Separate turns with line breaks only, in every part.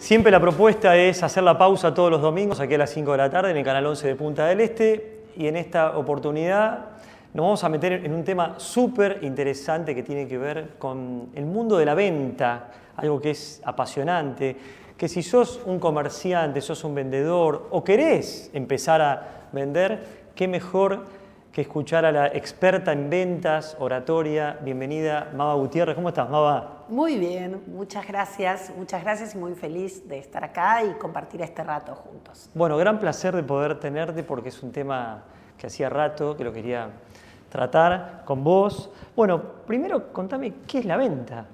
Siempre la propuesta es hacer la pausa todos los domingos, aquí a las 5 de la tarde, en el canal 11 de Punta del Este. Y en esta oportunidad nos vamos a meter en un tema súper interesante que tiene que ver con el mundo de la venta, algo que es apasionante, que si sos un comerciante, sos un vendedor o querés empezar a vender, qué mejor que escuchar a la experta en ventas, oratoria. Bienvenida, Maba Gutiérrez. ¿Cómo estás, Maba?
Muy bien, muchas gracias y muy feliz de estar acá y compartir este rato juntos.
Bueno, gran placer de poder tenerte porque es un tema que hacía rato que lo quería tratar con vos. Bueno, primero contame, ¿qué es la venta?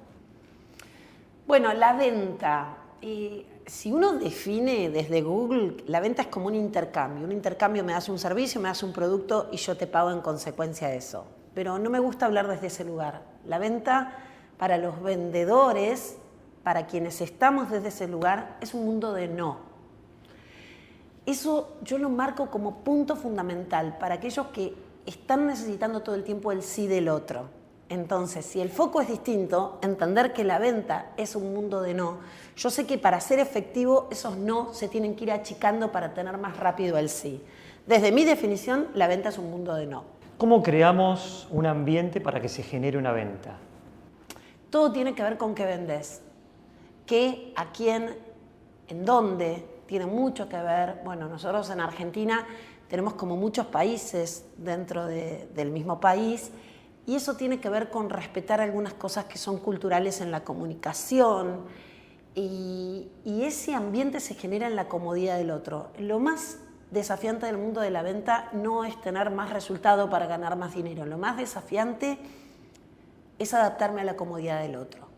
Bueno, la venta, si uno define desde Google, la venta es como un intercambio me das un servicio, me das un producto y yo te pago en consecuencia de eso. Pero no me gusta hablar desde ese lugar. La venta para los vendedores, para quienes estamos desde ese lugar, es un mundo de no. Eso yo lo marco como punto fundamental para aquellos que están necesitando todo el tiempo el sí del otro. Entonces, si el foco es distinto, entender que la venta es un mundo de no, yo sé que para ser efectivo esos no se tienen que ir achicando para tener más rápido el sí. Desde mi definición, la venta es un mundo de no.
¿Cómo creamos un ambiente para que se genere una venta?
Todo tiene que ver con qué vendés, qué, a quién, en dónde, tiene mucho que ver. Bueno, nosotros en Argentina tenemos como muchos países dentro del mismo país y eso tiene que ver con respetar algunas cosas que son culturales en la comunicación y ese ambiente se genera en la comodidad del otro. Lo más desafiante del mundo de la venta no es tener más resultado para ganar más dinero. Lo más desafiante es adaptarme a la comodidad del otro.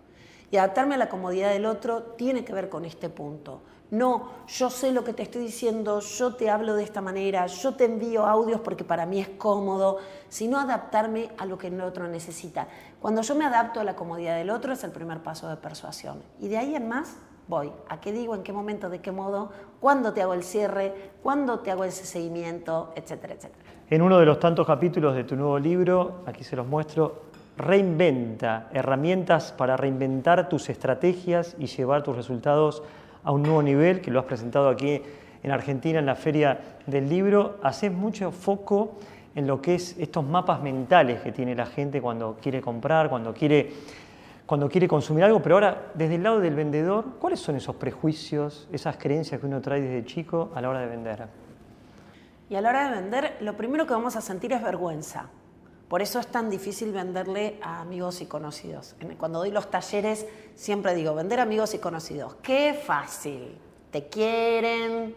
Y adaptarme a la comodidad del otro tiene que ver con este punto. No, yo sé lo que te estoy diciendo, yo te hablo de esta manera, yo te envío audios porque para mí es cómodo, sino adaptarme a lo que el otro necesita. Cuando yo me adapto a la comodidad del otro es el primer paso de persuasión. Y de ahí en más voy. ¿A qué digo? ¿En qué momento? ¿De qué modo? ¿Cuándo te hago el cierre? ¿Cuándo te hago ese seguimiento? Etcétera, etcétera.
En uno de los tantos capítulos de tu nuevo libro, aquí se los muestro, Reinventa, herramientas para reinventar tus estrategias y llevar tus resultados a un nuevo nivel, que lo has presentado aquí en Argentina en la Feria del Libro. Haces mucho foco en lo que es estos mapas mentales que tiene la gente cuando quiere comprar, cuando quiere consumir algo, pero ahora desde el lado del vendedor, ¿cuáles son esos prejuicios, esas creencias que uno trae desde chico a la hora de vender?
Y a la hora de vender, lo primero que vamos a sentir es vergüenza. Por eso es tan difícil venderle a amigos y conocidos. Cuando doy los talleres siempre digo, vender a amigos y conocidos. ¡Qué fácil! Te quieren,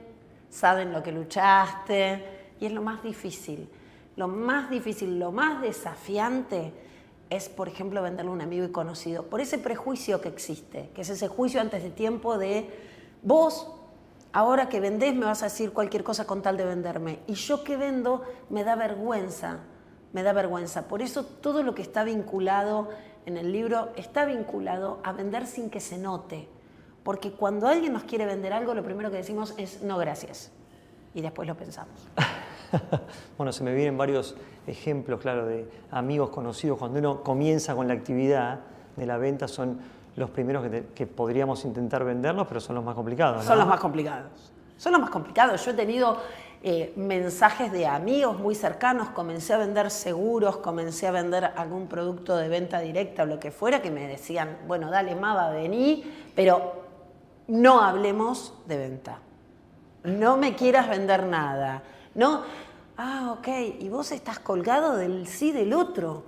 saben lo que luchaste y es lo más difícil. Lo más difícil, lo más desafiante es, por ejemplo, venderle a un amigo y conocido. Por ese prejuicio que existe, que es ese juicio antes de tiempo de vos, ahora que vendés me vas a decir cualquier cosa con tal de venderme. Y yo que vendo me da vergüenza. Me da vergüenza. Por eso todo lo que está vinculado en el libro está vinculado a vender sin que se note. Porque cuando alguien nos quiere vender algo, lo primero que decimos es no gracias. Y después lo pensamos.
Bueno, se me vienen varios ejemplos, claro, de amigos conocidos. Cuando uno comienza con la actividad de la venta, son los primeros que podríamos intentar venderlos, pero son los más complicados, ¿no?
Son los más complicados. Son los más complicados. Yo he tenido mensajes de amigos muy cercanos, comencé a vender seguros, comencé a vender algún producto de venta directa o lo que fuera, que me decían, bueno, dale, Maba, vení, pero no hablemos de venta. No me quieras vender nada. No, ok, y vos estás colgado del sí del otro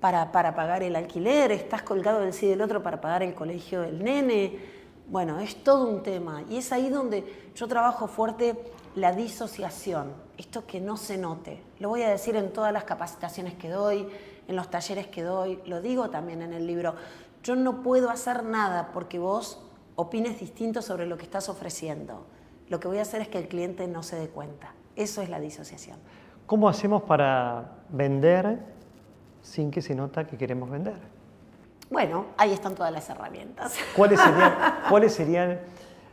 para pagar el alquiler, estás colgado del sí del otro para pagar el colegio del nene. Bueno, es todo un tema y es ahí donde yo trabajo fuerte la disociación, esto que no se note. Lo voy a decir en todas las capacitaciones que doy, en los talleres que doy, lo digo también en el libro. Yo no puedo hacer nada porque vos opines distinto sobre lo que estás ofreciendo. Lo que voy a hacer es que el cliente no se dé cuenta. Eso es la disociación.
¿Cómo hacemos para vender sin que se nota que queremos vender?
Bueno, ahí están todas las herramientas.
¿Cuáles serían,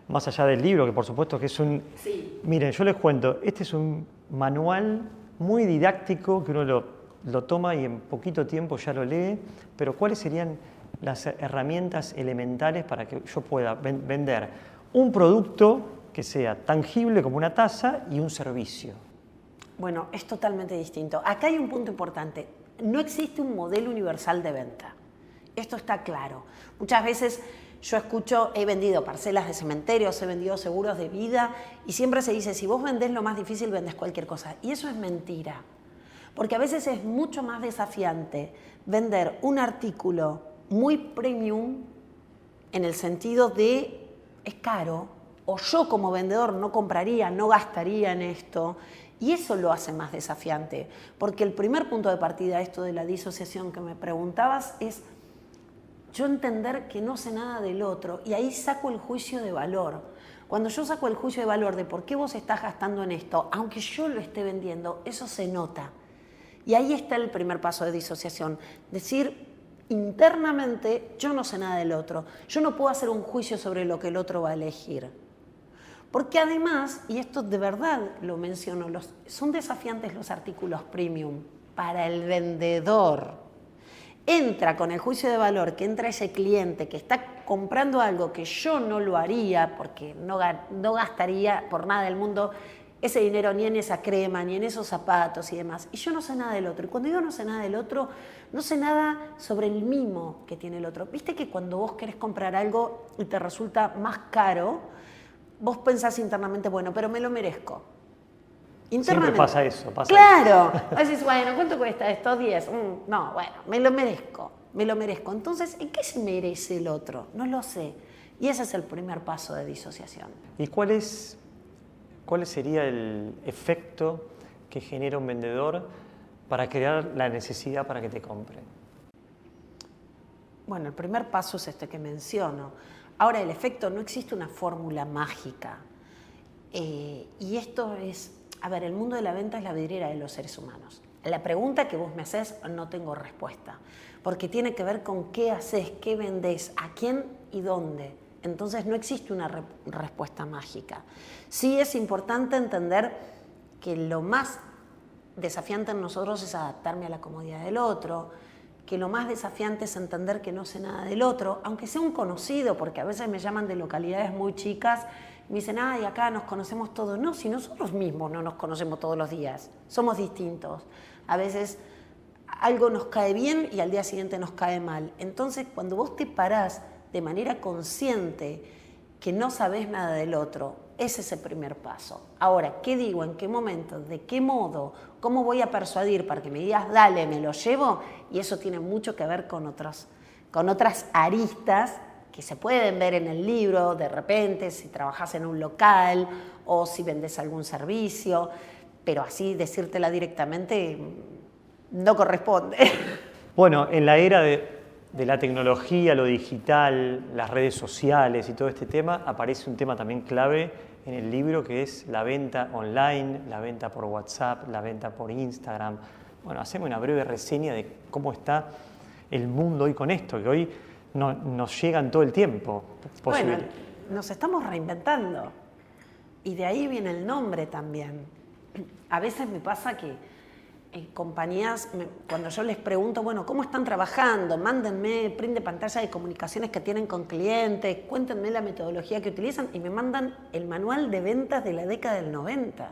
más allá del libro, que por supuesto que es un...
Sí.
Miren, yo les cuento, este es un manual muy didáctico que uno lo toma y en poquito tiempo ya lo lee, pero ¿cuáles serían las herramientas elementales para que yo pueda vender un producto que sea tangible como una taza y un servicio?
Bueno, es totalmente distinto. Acá hay un punto importante. No existe un modelo universal de venta. Esto está claro. Muchas veces yo escucho, he vendido parcelas de cementerios, he vendido seguros de vida y siempre se dice, si vos vendés lo más difícil, vendés cualquier cosa. Y eso es mentira. Porque a veces es mucho más desafiante vender un artículo muy premium en el sentido de es caro o yo como vendedor no compraría, no gastaría en esto. Y eso lo hace más desafiante, porque el primer punto de partida, esto de la disociación que me preguntabas, es yo entender que no sé nada del otro y ahí saco el juicio de valor. Cuando yo saco el juicio de valor de por qué vos estás gastando en esto, aunque yo lo esté vendiendo, eso se nota. Y ahí está el primer paso de disociación, decir internamente yo no sé nada del otro, yo no puedo hacer un juicio sobre lo que el otro va a elegir. Porque además, y esto de verdad lo menciono, son desafiantes los artículos premium para el vendedor. Entra con el juicio de valor que entra ese cliente que está comprando algo que yo no lo haría porque no gastaría por nada del mundo ese dinero ni en esa crema, ni en esos zapatos y demás. Y yo no sé nada del otro. Y cuando digo no sé nada del otro, no sé nada sobre el mimo que tiene el otro. Viste que cuando vos querés comprar algo y te resulta más caro, vos pensás internamente, bueno, pero me lo merezco.
Siempre pasa eso.
Claro. Decís, bueno, ¿cuánto cuesta esto? 10. No, bueno, me lo merezco. Entonces, ¿en qué se merece el otro? No lo sé. Y ese es el primer paso de disociación.
¿Y cuál sería el efecto que genera un vendedor para crear la necesidad para que te compre?
Bueno, el primer paso es este que menciono. Ahora, el efecto, no existe una fórmula mágica. Y esto es, a ver, el mundo de la venta es la vidriera de los seres humanos. La pregunta que vos me haces no tengo respuesta, porque tiene que ver con qué haces, qué vendés, a quién y dónde. Entonces no existe una respuesta mágica. Sí es importante entender que lo más desafiante en nosotros es adaptarme a la comodidad del otro, que lo más desafiante es entender que no sé nada del otro, aunque sea un conocido, porque a veces me llaman de localidades muy chicas y me dicen, ay, acá nos conocemos todos. No, si nosotros mismos no nos conocemos todos los días, somos distintos. A veces algo nos cae bien y al día siguiente nos cae mal. Entonces, cuando vos te parás de manera consciente que no sabés nada del otro, ese es el primer paso. Ahora, ¿qué digo? ¿En qué momento? ¿De qué modo? ¿Cómo voy a persuadir para que me digas, dale, me lo llevo? Y eso tiene mucho que ver con otras aristas que se pueden ver en el libro, de repente, si trabajas en un local o si vendes algún servicio, pero así decírtela directamente no corresponde.
Bueno, en la era de la tecnología, lo digital, las redes sociales y todo este tema, aparece un tema también clave en el libro que es la venta online, la venta por WhatsApp, la venta por Instagram. Bueno, hacemos una breve reseña de cómo está el mundo hoy con esto, que hoy nos llegan todo el tiempo.
Bueno, nos estamos reinventando y de ahí viene el nombre también. A veces me pasa que en compañías, cuando yo les pregunto, bueno, ¿cómo están trabajando? Mándenme print de pantalla de comunicaciones que tienen con clientes, cuéntenme la metodología que utilizan y me mandan el manual de ventas de la década del 90,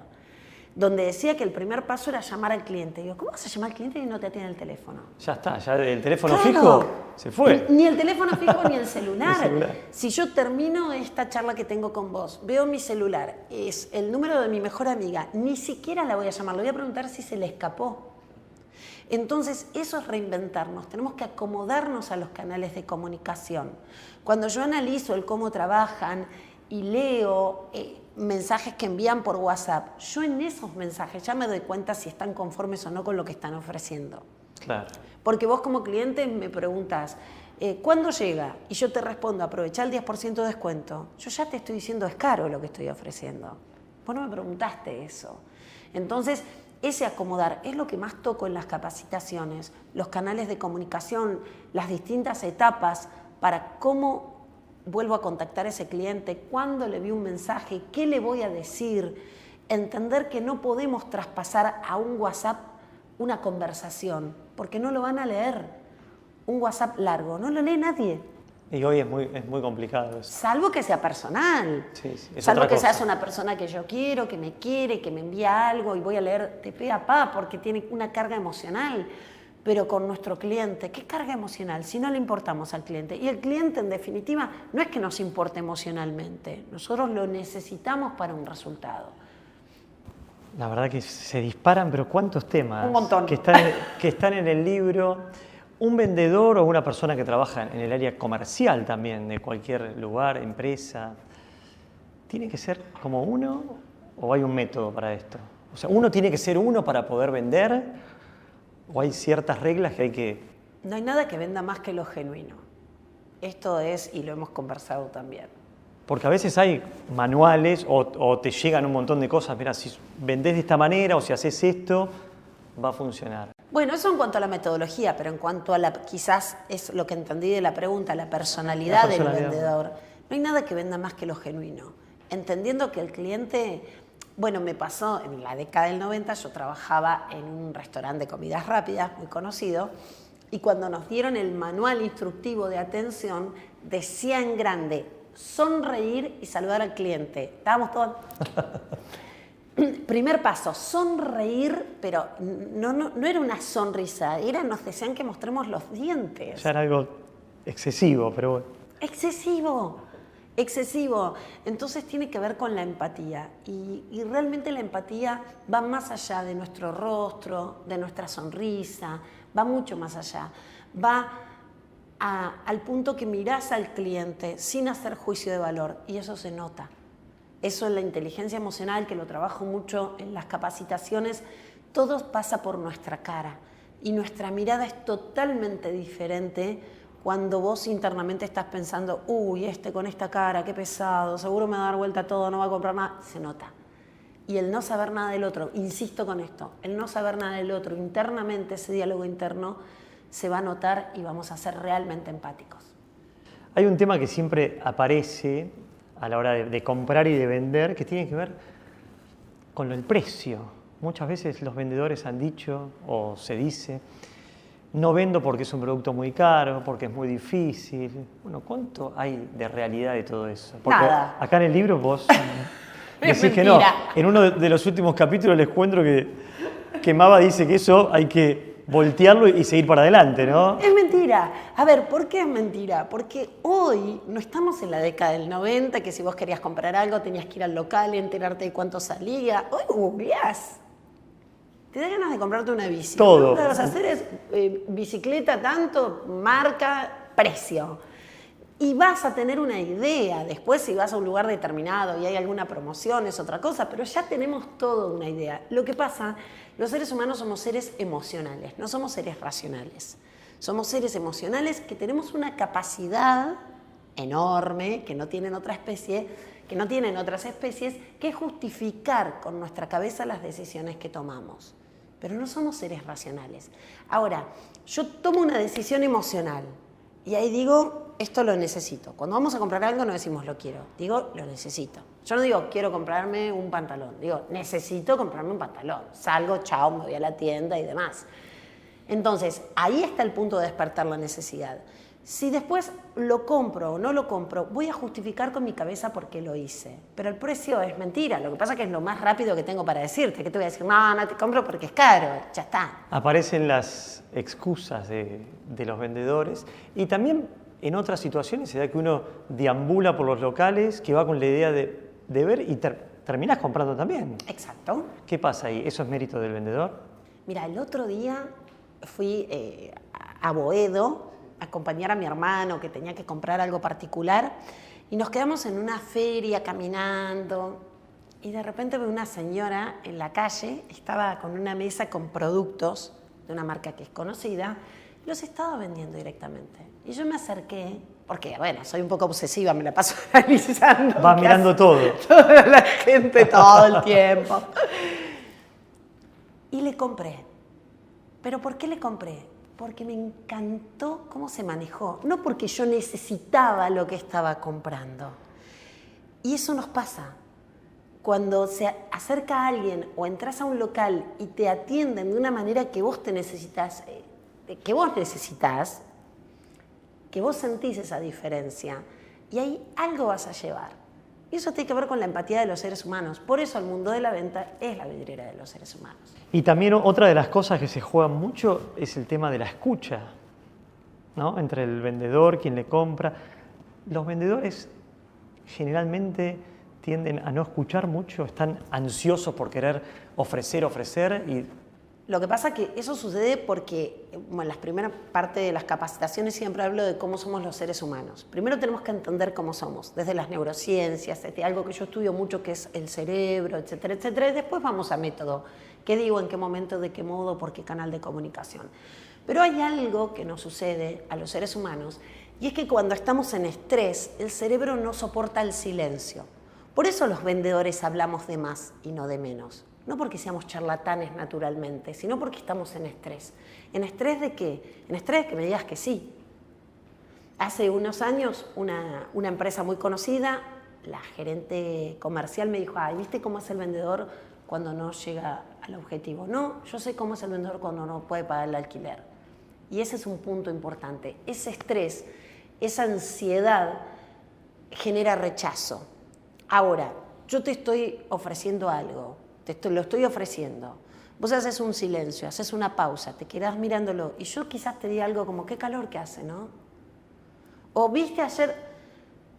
donde decía que el primer paso era llamar al cliente. Digo, ¿cómo vas a llamar al cliente y no te atiende el teléfono?
Ya está, ya el teléfono
Claro.
fijo se fue.
Ni el teléfono fijo ni el celular.
El celular.
Si yo termino esta charla que tengo con vos, veo mi celular, es el número de mi mejor amiga, ni siquiera la voy a llamar, le voy a preguntar si se le escapó. Entonces, eso es reinventarnos, tenemos que acomodarnos a los canales de comunicación. Cuando yo analizo el cómo trabajan y leo mensajes que envían por WhatsApp, yo en esos mensajes ya me doy cuenta si están conformes o no con lo que están ofreciendo.
Claro.
Porque vos como cliente me preguntas, ¿cuándo llega? Y yo te respondo, aprovechá el 10% de descuento. Yo ya te estoy diciendo, es caro lo que estoy ofreciendo. Vos no me preguntaste eso. Entonces, ese acomodar es lo que más toco en las capacitaciones, los canales de comunicación, las distintas etapas para cómo vuelvo a contactar a ese cliente, cuándo le vi un mensaje, qué le voy a decir, entender que no podemos traspasar a un WhatsApp una conversación, porque no lo van a leer. un WhatsApp largo, no lo lee nadie.
Y hoy es muy complicado eso.
Salvo que sea personal.
Sí, es
salvo
otra
que
cosa.
seas una persona que yo quiero, que me quiere, que me envía algo y voy a leer de pe a pa porque tiene una carga emocional. Pero con nuestro cliente, ¿qué carga emocional? Si no le importamos al cliente. Y el cliente, en definitiva, no es que nos importe emocionalmente. Nosotros lo necesitamos para un resultado.
La verdad que se disparan, pero ¿cuántos temas?
Un montón.
Que están en el libro. Un vendedor o una persona que trabaja en el área comercial también, de cualquier lugar, empresa, ¿tiene que ser como uno o hay un método para esto? O sea, ¿uno tiene que ser uno para poder vender o hay ciertas reglas que hay que...?
No hay nada que venda más que lo genuino. Esto es, y lo hemos conversado también.
Porque a veces hay manuales o te llegan un montón de cosas, mira, si vendés de esta manera o si haces esto, va a funcionar.
Bueno, eso en cuanto a la metodología, pero en cuanto a quizás es lo que entendí de la pregunta, la personalidad del vendedor. No hay nada que venda más que lo genuino. Entendiendo que el cliente, bueno, me pasó en la década del 90, yo trabajaba en un restaurante de comidas rápidas muy conocido, y cuando nos dieron el manual instructivo de atención, decía en grande, sonreír y saludar al cliente. Estábamos todos... Primer paso, sonreír, pero no era una sonrisa, nos decían que mostremos los dientes.
Ya era algo excesivo, pero bueno.
Excesivo. Entonces tiene que ver con la empatía. Y realmente la empatía va más allá de nuestro rostro, de nuestra sonrisa, va mucho más allá. Va al punto que mirás al cliente sin hacer juicio de valor, y eso se nota. Eso en la inteligencia emocional, que lo trabajo mucho en las capacitaciones, todo pasa por nuestra cara y nuestra mirada es totalmente diferente cuando vos internamente estás pensando, uy, con esta cara, qué pesado, seguro me va a dar vuelta todo, no va a comprar nada, se nota. Y el no saber nada del otro, insisto con esto, el no saber nada del otro, internamente ese diálogo interno se va a notar y vamos a ser realmente empáticos.
Hay un tema que siempre aparece a la hora de comprar y de vender, que tiene que ver con el precio. Muchas veces los vendedores han dicho, o se dice, no vendo porque es un producto muy caro, porque es muy difícil. Bueno, ¿cuánto hay de realidad de todo eso? Porque
nada.
Acá en el libro vos decís que no. En uno de los últimos capítulos les cuento que Mava dice que eso hay que voltearlo y seguir para adelante, ¿no?
Es mentira. A ver, ¿por qué es mentira? Porque hoy no estamos en la década del 90, que si vos querías comprar algo tenías que ir al local y enterarte de cuánto salía. Hoy googleás. Te da ganas de comprarte una bici.
Todo.
Lo que vas a hacer es bicicleta, tanto, marca, precio. Y vas a tener una idea. Después, si vas a un lugar determinado y hay alguna promoción, es otra cosa, pero ya tenemos toda una idea. Lo que pasa, los seres humanos somos seres emocionales, no somos seres racionales. Somos seres emocionales que tenemos una capacidad enorme que no tienen otras especies, que es justificar con nuestra cabeza las decisiones que tomamos. Pero no somos seres racionales. Ahora, yo tomo una decisión emocional y ahí digo, esto lo necesito. Cuando vamos a comprar algo no decimos lo quiero, digo lo necesito. Yo no digo quiero comprarme un pantalón, digo necesito comprarme un pantalón. Salgo, chao, me voy a la tienda y demás. Entonces, ahí está el punto de despertar la necesidad. Si después lo compro o no lo compro, voy a justificar con mi cabeza por qué lo hice. Pero el precio es mentira. Lo que pasa es que es lo más rápido que tengo para decirte. Que te voy a decir, no te compro porque es caro. Ya está.
Aparecen las excusas de los vendedores. Y también en otras situaciones se da que uno deambula por los locales, que va con la idea de ver y terminás comprando también.
Exacto.
¿Qué pasa ahí? ¿Eso es mérito del vendedor?
Mira, el otro día fui a Boedo a acompañar a mi hermano que tenía que comprar algo particular y nos quedamos en una feria caminando y de repente veo una señora en la calle, estaba con una mesa con productos de una marca que es conocida, los estaba vendiendo directamente. Y yo me acerqué, porque bueno, soy un poco obsesiva, me la paso analizando.
Vas mirando todo.
Toda la gente todo el tiempo. Y le compré. ¿Pero por qué le compré? Porque me encantó cómo se manejó, no porque yo necesitaba lo que estaba comprando. Y eso nos pasa. Cuando se acerca a alguien o entras a un local y te atienden de una manera que vos necesitas, que vos sentís esa diferencia y ahí algo vas a llevar. Y eso tiene que ver con la empatía de los seres humanos. Por eso el mundo de la venta es la vidriera de los seres humanos.
Y también otra de las cosas que se juegan mucho es el tema de la escucha, ¿no? Entre el vendedor, quien le compra. Los vendedores generalmente tienden a no escuchar mucho, están ansiosos por querer ofrecer y...
Lo que pasa es que eso sucede porque, bueno, en las primeras partes de las capacitaciones siempre hablo de cómo somos los seres humanos. Primero tenemos que entender cómo somos, desde las neurociencias, desde algo que yo estudio mucho que es el cerebro, etcétera, etcétera. Y después vamos a método. ¿Qué digo? ¿En qué momento? ¿De qué modo? ¿Por qué canal de comunicación? Pero hay algo que nos sucede a los seres humanos y es que cuando estamos en estrés, el cerebro no soporta el silencio. Por eso los vendedores hablamos de más y no de menos. No porque seamos charlatanes naturalmente, sino porque estamos en estrés. ¿En estrés de qué? En estrés de que me digas que sí. Hace unos años, una empresa muy conocida, la gerente comercial me dijo, ay, ¿viste cómo es el vendedor cuando no llega al objetivo? No, yo sé cómo es el vendedor cuando no puede pagar el alquiler. Y ese es un punto importante. Ese estrés, esa ansiedad genera rechazo. Ahora, yo te estoy ofreciendo algo. Lo estoy ofreciendo. Vos haces un silencio, haces una pausa, te quedás mirándolo y yo quizás te diga algo como, qué calor que hace, ¿no? O viste ayer,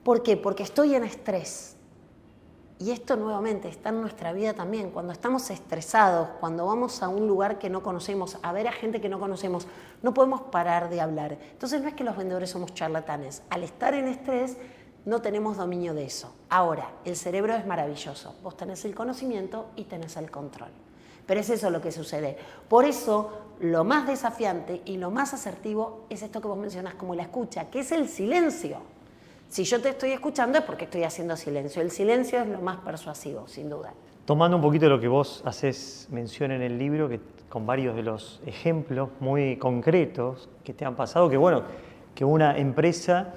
¿por qué? Porque estoy en estrés. Y esto nuevamente está en nuestra vida también. Cuando estamos estresados, cuando vamos a un lugar que no conocemos, a ver a gente que no conocemos, no podemos parar de hablar. Entonces no es que los vendedores somos charlatanes. Al estar en estrés, no tenemos dominio de eso. Ahora, el cerebro es maravilloso. Vos tenés el conocimiento y tenés el control. Pero es eso lo que sucede. Por eso, lo más desafiante y lo más asertivo es esto que vos mencionás como la escucha, que es el silencio. Si yo te estoy escuchando es porque estoy haciendo silencio. El silencio es lo más persuasivo, sin duda.
Tomando un poquito de lo que vos haces mención en el libro, que con varios de los ejemplos muy concretos que te han pasado, que bueno, que una empresa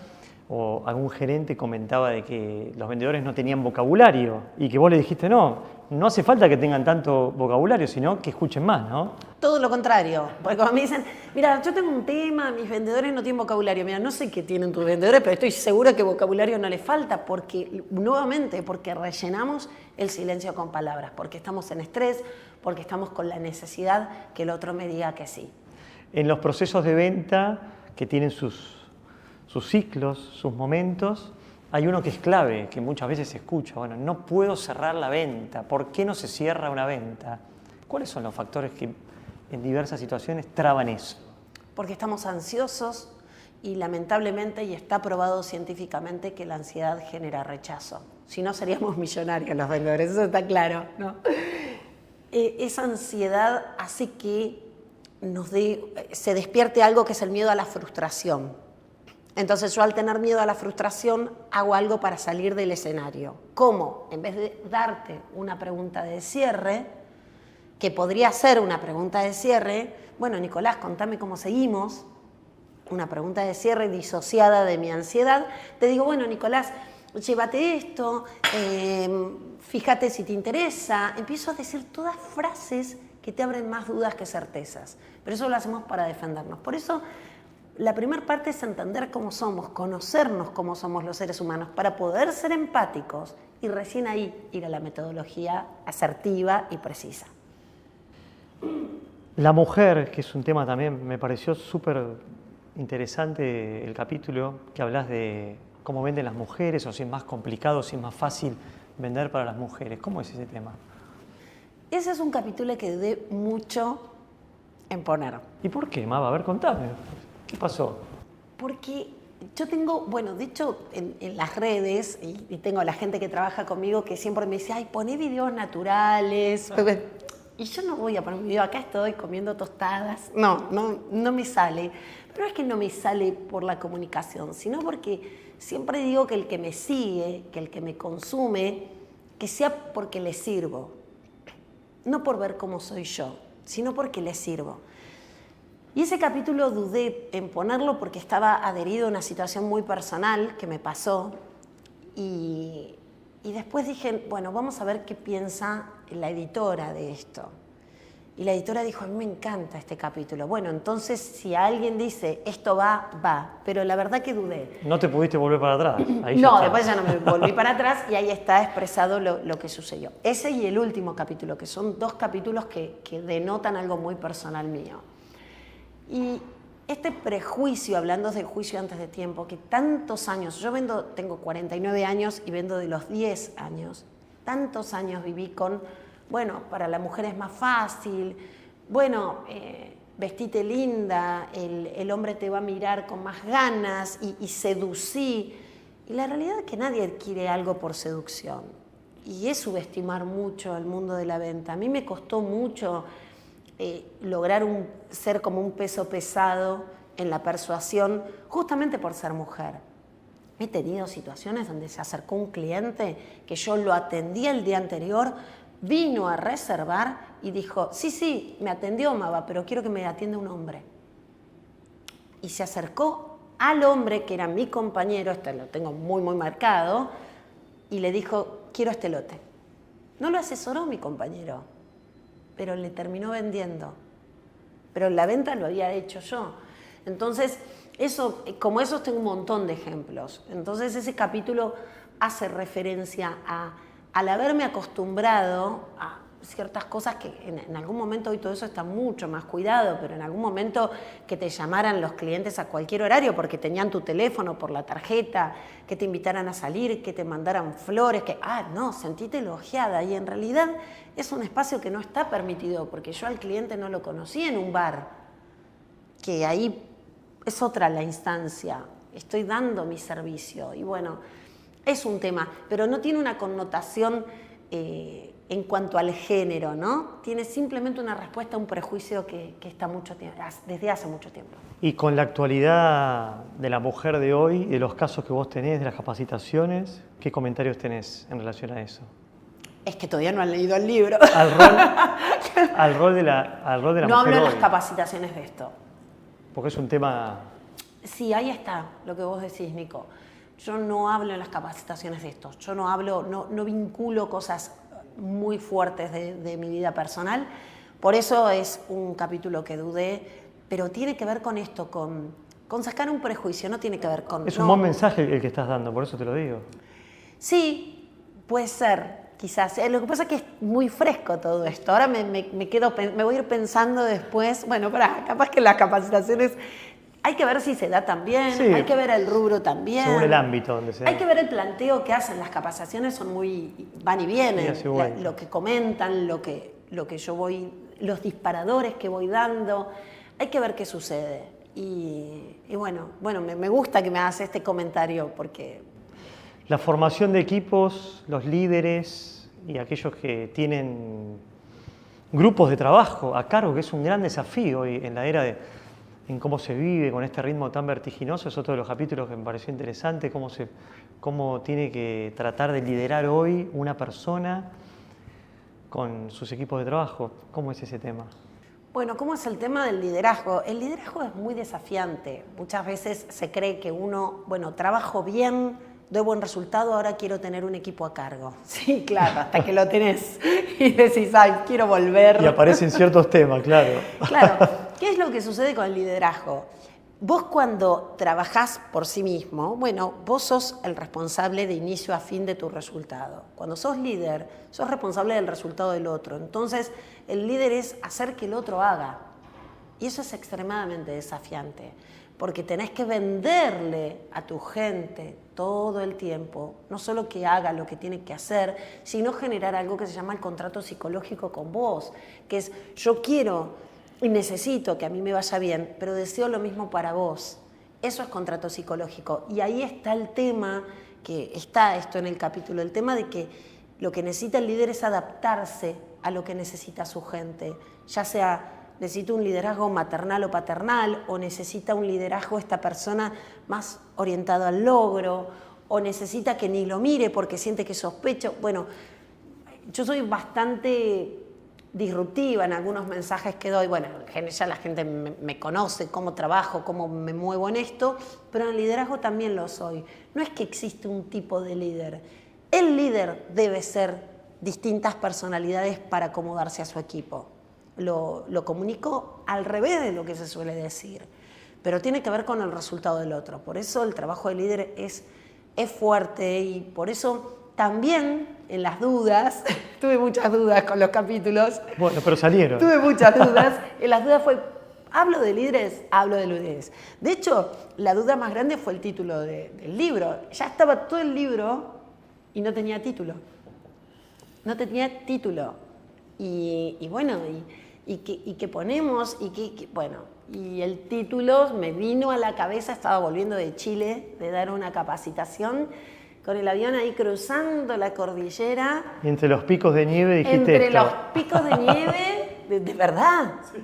o algún gerente comentaba de que los vendedores no tenían vocabulario y que vos le dijiste, no hace falta que tengan tanto vocabulario, sino que escuchen más, ¿no?
Todo lo contrario, porque cuando me dicen, mira, yo tengo un tema, mis vendedores no tienen vocabulario, mira, no sé qué tienen tus vendedores, pero estoy segura que vocabulario no les falta, porque nuevamente, porque rellenamos el silencio con palabras, porque estamos en estrés, porque estamos con la necesidad que el otro me diga que sí.
En los procesos de venta que tienen sus ciclos, sus momentos, hay uno que es clave, que muchas veces se escucha, bueno, no puedo cerrar la venta, ¿por qué no se cierra una venta? ¿Cuáles son los factores que en diversas situaciones traban eso?
Porque estamos ansiosos y lamentablemente, y está probado científicamente, que la ansiedad genera rechazo. Si no, seríamos millonarios los vendedores, eso está claro, ¿no? Esa ansiedad hace que se despierte algo que es el miedo a la frustración. Entonces yo al tener miedo a la frustración hago algo para salir del escenario. ¿Cómo? En vez de darte una pregunta de cierre, que podría ser una pregunta de cierre, bueno, Nicolás, contame cómo seguimos, una pregunta de cierre disociada de mi ansiedad, te digo, bueno, Nicolás, llévate esto, fíjate si te interesa, empiezo a decir todas frases que te abren más dudas que certezas, pero eso lo hacemos para defendernos. Por eso la primera parte es entender cómo somos, conocernos cómo somos los seres humanos para poder ser empáticos y recién ahí ir a la metodología asertiva y precisa.
La mujer, que es un tema también, me pareció súper interesante el capítulo que hablas de cómo venden las mujeres, o si es más complicado, si es más fácil vender para las mujeres. ¿Cómo es ese tema?
Ese es un capítulo que dudé mucho en poner.
¿Y por qué, Mava? A ver, contame. ¿Qué pasó?
Porque yo tengo, bueno, de hecho, en las redes, y tengo a la gente que trabaja conmigo que siempre me dice, ay, poné videos naturales. Y yo no voy a poner un video, acá estoy comiendo tostadas. No me sale. Pero es que no me sale por la comunicación, sino porque siempre digo que el que me sigue, que el que me consume, que sea porque le sirvo. No por ver cómo soy yo, sino porque le sirvo. Y ese capítulo dudé en ponerlo porque estaba adherido a una situación muy personal que me pasó. Y después dije, bueno, vamos a ver qué piensa la editora de esto. Y la editora dijo, a mí me encanta este capítulo. Bueno, entonces si alguien dice, esto va, va. Pero la verdad que dudé.
No te pudiste volver para atrás. Ahí
No,
ya
después ya no me volví para atrás y ahí está expresado lo que sucedió. Ese y el último capítulo, que son 2 capítulos que denotan algo muy personal mío. Y este prejuicio, hablando del juicio antes de tiempo, que tantos años, tengo 49 años y vendo de los 10 años, tantos años viví con, bueno, para la mujer es más fácil, bueno, vestite linda, el hombre te va a mirar con más ganas y seducí. Y la realidad es que nadie adquiere algo por seducción. Y es subestimar mucho el mundo de la venta. A mí me costó mucho lograr ser como un peso pesado en la persuasión, justamente por ser mujer. He tenido situaciones donde se acercó un cliente que yo lo atendí el día anterior, vino a reservar y dijo, sí, me atendió Maba, pero quiero que me atienda un hombre. Y se acercó al hombre, que era mi compañero, este lo tengo muy, muy marcado, y le dijo, quiero este lote. No lo asesoró mi compañero, pero le terminó vendiendo. Pero la venta lo había hecho yo. Entonces, como esos tengo un montón de ejemplos. Entonces, ese capítulo hace referencia al haberme acostumbrado a ciertas cosas que en algún momento, hoy todo eso está mucho más cuidado, pero en algún momento que te llamaran los clientes a cualquier horario porque tenían tu teléfono por la tarjeta, que te invitaran a salir, que te mandaran flores, sentite elogiada. Y en realidad es un espacio que no está permitido porque yo al cliente no lo conocí en un bar, que ahí es otra la instancia, estoy dando mi servicio y bueno, es un tema, pero no tiene una connotación en cuanto al género, ¿no? Tiene simplemente una respuesta a un prejuicio que está desde hace mucho tiempo.
Y con la actualidad de la mujer de hoy, de los casos que vos tenés, de las capacitaciones, ¿qué comentarios tenés en relación a eso?
Es que todavía no han leído el libro.
Al rol de la mujer
no hablo en las
hoy.
capacitaciones de esto.
Porque es un tema...
Sí, ahí está lo que vos decís, Nico. Yo no hablo en las capacitaciones de esto. Yo no vinculo cosas muy fuertes de mi vida personal. Por eso es un capítulo que dudé, pero tiene que ver con esto, con sacar un prejuicio, no tiene que ver con...
Es un buen mensaje el que estás dando, por eso te lo digo.
Sí, puede ser. Quizás. Lo que pasa es que es muy fresco todo esto. Ahora me voy a ir pensando después, bueno, capaz que las capacitaciones hay que ver si se da también, sí, hay que ver el rubro también.
Según el ámbito donde se da.
Hay que ver el planteo que hacen. Las capacitaciones van y vienen. Lo que comentan, lo que yo voy, los disparadores que voy dando. Hay que ver qué sucede. Y bueno, me gusta que me hagas este comentario porque...
La formación de equipos, los líderes y aquellos que tienen grupos de trabajo a cargo, que es un gran desafío hoy en la era en cómo se vive con este ritmo tan vertiginoso. Es otro de los capítulos que me pareció interesante, cómo tiene que tratar de liderar hoy una persona con sus equipos de trabajo. ¿Cómo es ese tema?
Bueno, ¿cómo es el tema del liderazgo? El liderazgo es muy desafiante. Muchas veces se cree que uno, trabajo bien, doy buen resultado, ahora quiero tener un equipo a cargo. Sí, claro, hasta que lo tenés y decís, quiero volver.
Y aparecen ciertos temas, claro.
Claro. ¿Qué es lo que sucede con el liderazgo? Vos cuando trabajás por sí mismo, vos sos el responsable de inicio a fin de tu resultado. Cuando sos líder, sos responsable del resultado del otro. Entonces, el líder es hacer que el otro haga. Y eso es extremadamente desafiante, porque tenés que venderle a tu gente todo el tiempo, no solo que haga lo que tiene que hacer, sino generar algo que se llama el contrato psicológico con vos, que es yo quiero y necesito que a mí me vaya bien, pero deseo lo mismo para vos. Eso es contrato psicológico. Y ahí está el tema, que está esto en el capítulo, el tema de que lo que necesita el líder es adaptarse a lo que necesita su gente, ya sea necesita un liderazgo maternal o paternal, o necesita un liderazgo esta persona más orientado al logro, o necesita que ni lo mire porque siente que sospecho. Yo soy bastante disruptiva en algunos mensajes que doy. Ya la gente me conoce, cómo trabajo, cómo me muevo en esto, pero en el liderazgo también lo soy. No es que existe un tipo de líder. El líder debe ser distintas personalidades para acomodarse a su equipo. lo comunico al revés de lo que se suele decir, pero tiene que ver con el resultado del otro. Por eso el trabajo de líder es fuerte y por eso también en las dudas, tuve muchas dudas con los capítulos.
Bueno, pero salieron.
Tuve muchas dudas. En las dudas fue, ¿hablo de líderes? Hablo de líderes. De hecho, la duda más grande fue el título del libro. Ya estaba todo el libro y no tenía título. No tenía título. Y bueno, y que ponemos, bueno, y el título me vino a la cabeza, estaba volviendo de Chile, de dar una capacitación, con el avión ahí cruzando la cordillera.
Y entre los picos de nieve dijiste
Entre
esto.
los picos de nieve, de verdad. Sí.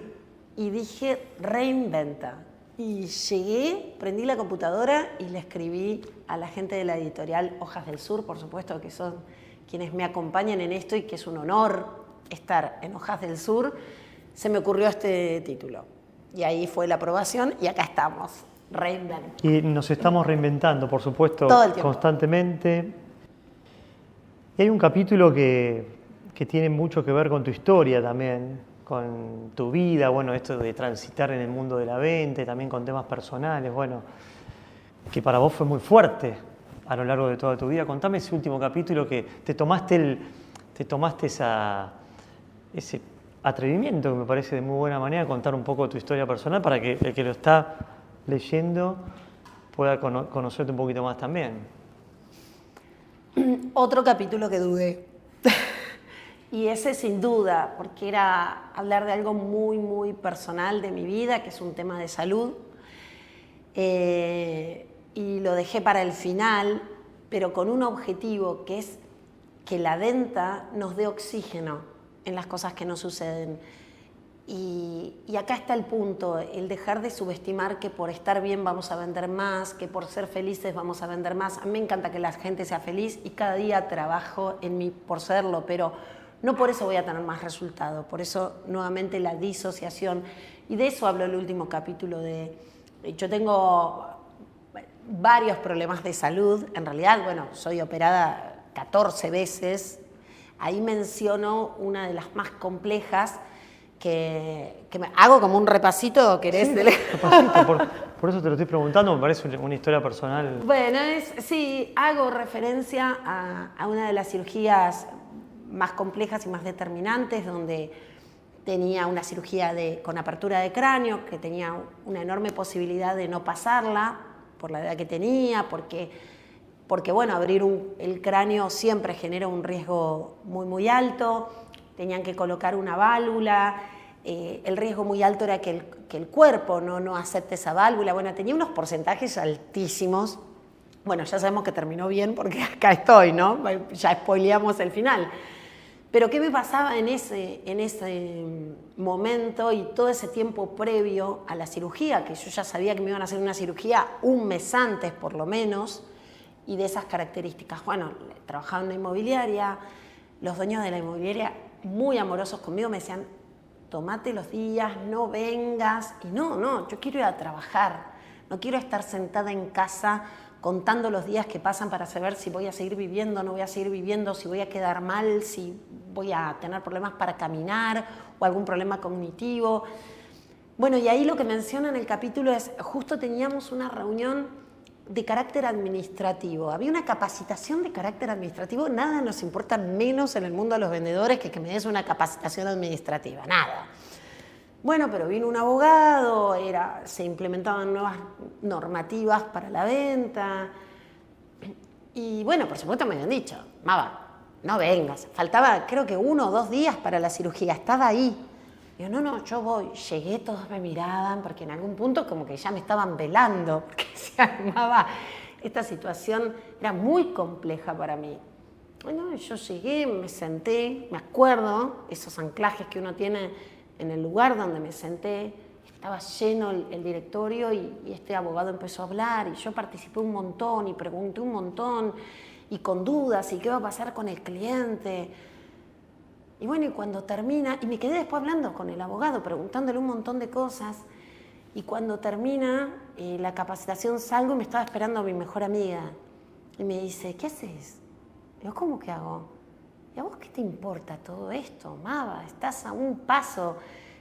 Y dije, reinventa. Y llegué, prendí la computadora y le escribí a la gente de la editorial Hojas del Sur, por supuesto, que son quienes me acompañan en esto y que es un honor estar en Hojas del Sur. Se me ocurrió este título. Y ahí fue la aprobación y acá estamos. Reinvent.
Y nos estamos reinventando, por supuesto, constantemente. Y hay un capítulo que tiene mucho que ver con tu historia también, con tu vida, bueno, esto de transitar en el mundo de la venta y también con temas personales, bueno, que para vos fue muy fuerte a lo largo de toda tu vida. Contame ese último capítulo que te tomaste ese atrevimiento, que me parece de muy buena manera, contar un poco tu historia personal para que el que lo está leyendo pueda conocerte un poquito más también.
Otro capítulo que dudé. Y ese sin duda, porque era hablar de algo muy, muy personal de mi vida, que es un tema de salud. Y lo dejé para el final, pero con un objetivo, que es que la venta nos dé oxígeno en las cosas que nos suceden. Y acá está el punto, el dejar de subestimar que por estar bien vamos a vender más, que por ser felices vamos a vender más. A mí me encanta que la gente sea feliz y cada día trabajo en mí por serlo, pero no por eso voy a tener más resultado. Por eso, nuevamente, la disociación. Y de eso hablo el último capítulo. Yo tengo varios problemas de salud. En realidad, bueno, soy operada 14 veces. Ahí menciono una de las más complejas, que me hago como un repasito, ¿querés?
Sí, repasito, por eso te lo estoy preguntando, me parece una historia personal.
Bueno, sí, hago referencia a una de las cirugías más complejas y más determinantes, donde tenía una cirugía con apertura de cráneo, que tenía una enorme posibilidad de no pasarla, por la edad que tenía, porque bueno, abrir el cráneo siempre genera un riesgo muy, muy alto. Tenían que colocar una válvula, el riesgo muy alto era que el cuerpo no acepte esa válvula. Bueno, tenía unos porcentajes altísimos. Bueno, ya sabemos que terminó bien porque acá estoy, ¿no? Ya spoileamos el final. Pero ¿qué me pasaba en ese momento y todo ese tiempo previo a la cirugía? Que yo ya sabía que me iban a hacer una cirugía un mes antes, por lo menos, y de esas características. Bueno, trabajaba en una inmobiliaria, los dueños de la inmobiliaria, muy amorosos conmigo, me decían, tomate los días, no vengas. Y no, yo quiero ir a trabajar, no quiero estar sentada en casa contando los días que pasan para saber si voy a seguir viviendo, no voy a seguir viviendo, si voy a quedar mal, si voy a tener problemas para caminar o algún problema cognitivo. Bueno, y ahí lo que menciona en el capítulo es, justo teníamos una reunión de carácter administrativo. Había una capacitación de carácter administrativo. Nada nos importa menos en el mundo de los vendedores que me des una capacitación administrativa. Nada. Bueno, pero vino un abogado, se implementaban nuevas normativas para la venta. Y bueno, por supuesto me habían dicho, Mava, no vengas. Faltaba creo que 1 o 2 días para la cirugía. Estaba ahí. Yo, no, yo voy. Llegué, todos me miraban, porque en algún punto como que ya me estaban velando, porque se armaba. Esta situación era muy compleja para mí. Bueno, yo llegué, me senté, me acuerdo, esos anclajes que uno tiene en el lugar donde me senté, estaba lleno el directorio y este abogado empezó a hablar y yo participé un montón y pregunté un montón y con dudas y qué va a pasar con el cliente. Y bueno, y cuando termina, y me quedé después hablando con el abogado, preguntándole un montón de cosas, y cuando termina la capacitación salgo y me estaba esperando a mi mejor amiga. Y me dice, ¿qué haces? Digo, ¿cómo que hago? ¿y a vos qué te importa todo esto, Mava? Estás a un paso.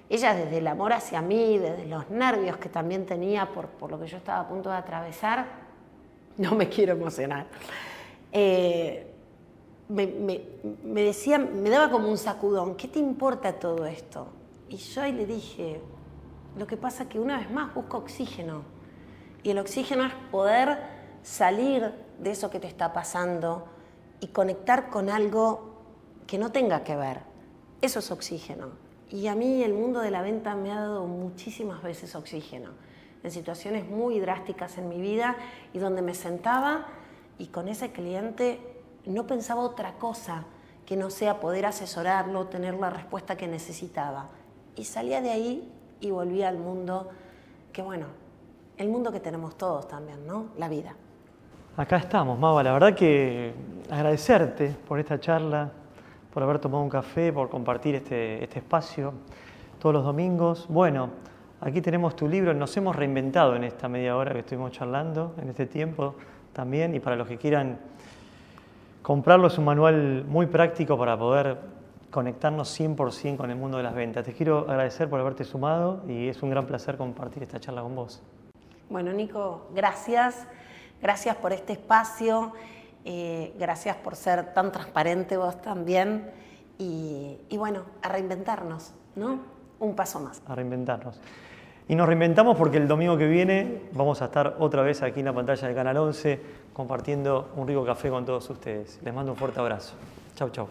Ella desde el amor hacia mí, desde los nervios que también tenía por lo que yo estaba a punto de atravesar, no me quiero emocionar, me decía, me daba como un sacudón, ¿qué te importa todo esto? Y yo ahí le dije, lo que pasa es que una vez más busco oxígeno, y el oxígeno es poder salir de eso que te está pasando y conectar con algo que no tenga que ver. Eso es oxígeno. Y a mí el mundo de la venta me ha dado muchísimas veces oxígeno, en situaciones muy drásticas en mi vida y donde me sentaba y con ese cliente no pensaba otra cosa que no sea poder asesorarlo, tener la respuesta que necesitaba. Y salía de ahí y volvía al mundo que, bueno, el mundo que tenemos todos también, ¿no? La vida.
Acá estamos, Mava. La verdad que agradecerte por esta charla, por haber tomado un café, por compartir este espacio todos los domingos. Bueno, aquí tenemos tu libro. Nos hemos reinventado en esta media hora que estuvimos charlando, en este tiempo también. Y para los que quieran comprarlo, es un manual muy práctico para poder conectarnos 100% con el mundo de las ventas. Te quiero agradecer por haberte sumado y es un gran placer compartir esta charla con vos.
Bueno, Nico, gracias. Gracias por este espacio. Gracias por ser tan transparente vos también y bueno, a reinventarnos, ¿no? Un paso más.
A reinventarnos. Y nos reinventamos porque el domingo que viene vamos a estar otra vez aquí en la pantalla del Canal 11 compartiendo un rico café con todos ustedes. Les mando un fuerte abrazo. Chau, chau.